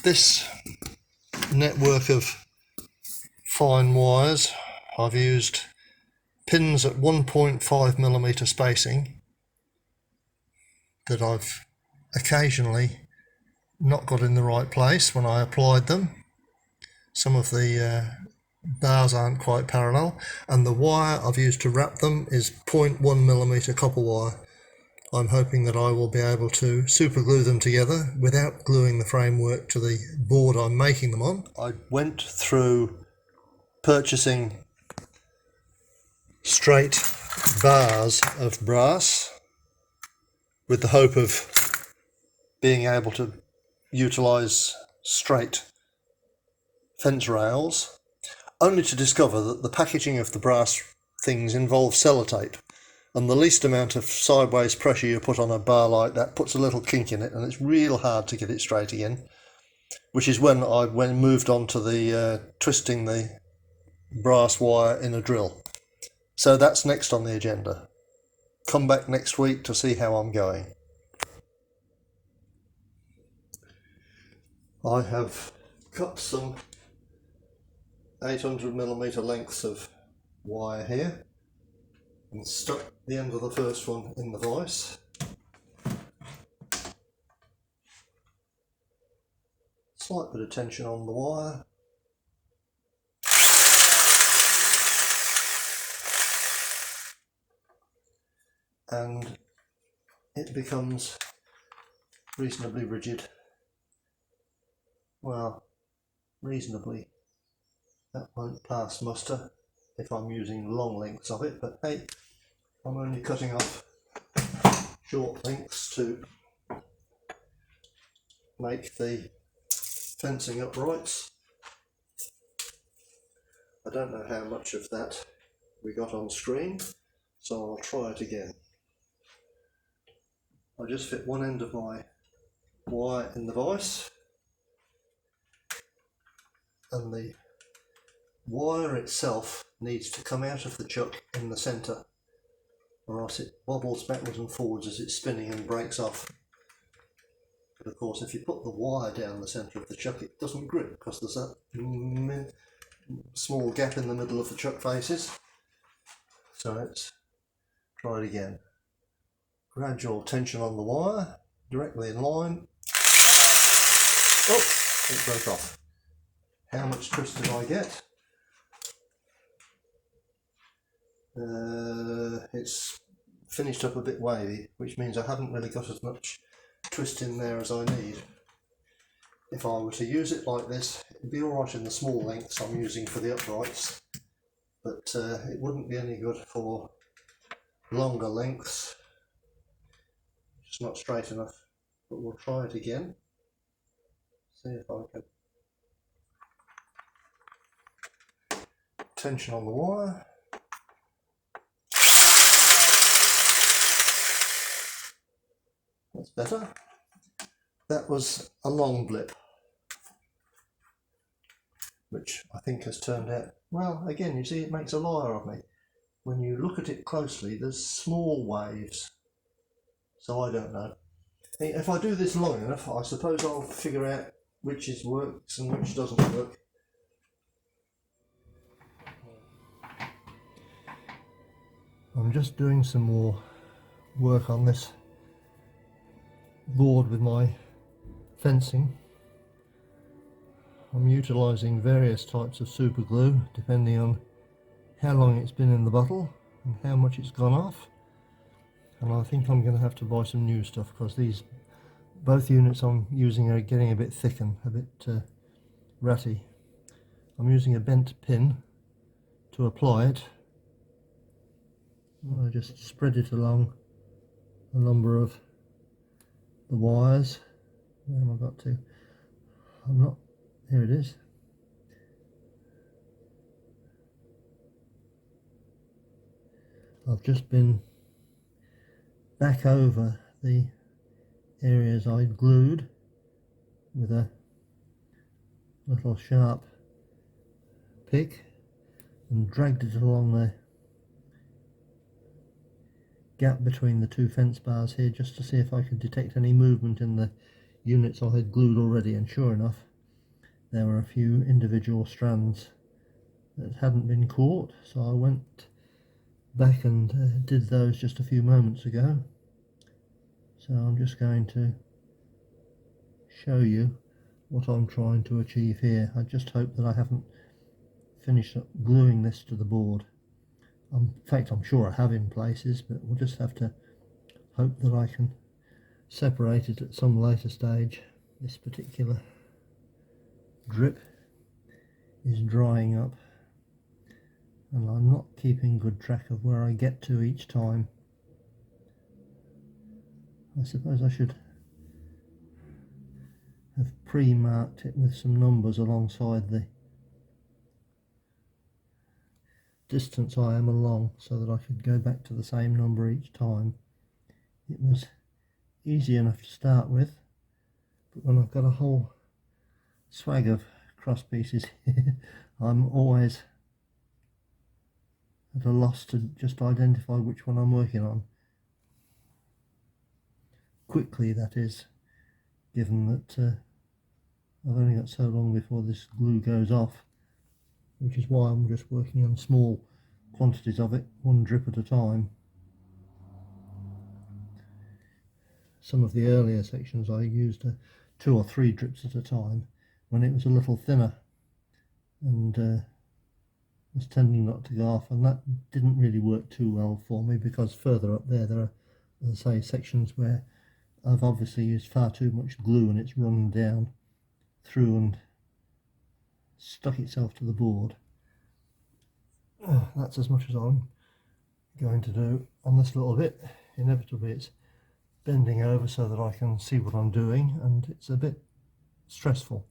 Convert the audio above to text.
This network of fine wires, I've used pins at 1.5mm spacing that I've occasionally not got in the right place when I applied them. Some of the bars aren't quite parallel, and the wire I've used to wrap them is 0.1mm copper wire. I'm hoping that I will be able to super glue them together without gluing the framework to the board I'm making them on. I went through purchasing straight bars of brass with the hope of being able to utilise straight fence rails, only to discover that the packaging of the brass things involves sellotape, and the least amount of sideways pressure you put on a bar like that puts a little kink in it, and it's real hard to get it straight again, which is when I moved on to the twisting the brass wire in a drill. So that's next on the agenda. Come back next week to see how I'm going. I have cut some 800mm lengths of wire here and stuck the end of the first one in the vise. Slight bit of tension on the wire. And it becomes reasonably rigid. Well, reasonably. That won't pass muster if I'm using long lengths of it, but hey, I'm only cutting off short lengths to make the fencing uprights. I don't know how much of that we got on screen, so I'll try it again. I just fit one end of my wire in the vise, and the wire itself needs to come out of the chuck in the centre, or else it wobbles backwards and forwards as it's spinning and breaks off. But of course, if you put the wire down the centre of the chuck, it doesn't grip because there's that small gap in the middle of the chuck faces. So let's try it again. Gradual tension on the wire, directly in line. Oh, it broke off. How much twist did I get? It's finished up a bit wavy, which means I haven't really got as much twist in there as I need. If I were to use it like this, it'd be alright in the small lengths I'm using for the uprights, but it wouldn't be any good for longer lengths. It's not straight enough, but we'll try it again. See if I can. Tension on the wire. That's better. That was a long blip, which I think has turned out, well, again, you see, it makes a liar of me. When you look at it closely, there's small waves, so I don't know. If I do this long enough, I suppose I'll figure out which works and which doesn't work. I'm just doing some more work on this board with my fencing. I'm utilising various types of super glue depending on how long it's been in the bottle and how much it's gone off, and I think I'm going to have to buy some new stuff because these both units I'm using are getting a bit thick and a bit ratty. I'm using a bent pin to apply it. I just spread it along a number of the wires. Where have I got to? Here it is. I've just been back over the areas I glued with a little sharp pick and dragged it along the gap between the two fence bars here just to see if I could detect any movement in the units I had glued already, and sure enough there were a few individual strands that hadn't been caught, so I went back and did those just a few moments ago. So I'm just going to show you what I'm trying to achieve here. I just hope that I haven't finished up gluing this to the board. In fact, I'm sure I have in places, but we'll just have to hope that I can separate it at some later stage. This particular drip is drying up, and I'm not keeping good track of where I get to each time. I suppose I should have pre-marked it with some numbers alongside the distance I am along, so that I could go back to the same number each time. It was easy enough to start with, but when I've got a whole swag of cross pieces here, I'm always at a loss to just identify which one I'm working on. Quickly, that is, given that I've only got so long before this glue goes off, which is why I'm just working on small quantities of it, one drip at a time. Some of the earlier sections I used 2 or 3 drips at a time when it was a little thinner and was tending not to go off, and that didn't really work too well for me, because further up there are, as I say, sections where I've obviously used far too much glue and it's run down through and stuck itself to the board. That's as much as I'm going to do on this little bit. Inevitably it's bending over so that I can see what I'm doing, and it's a bit stressful.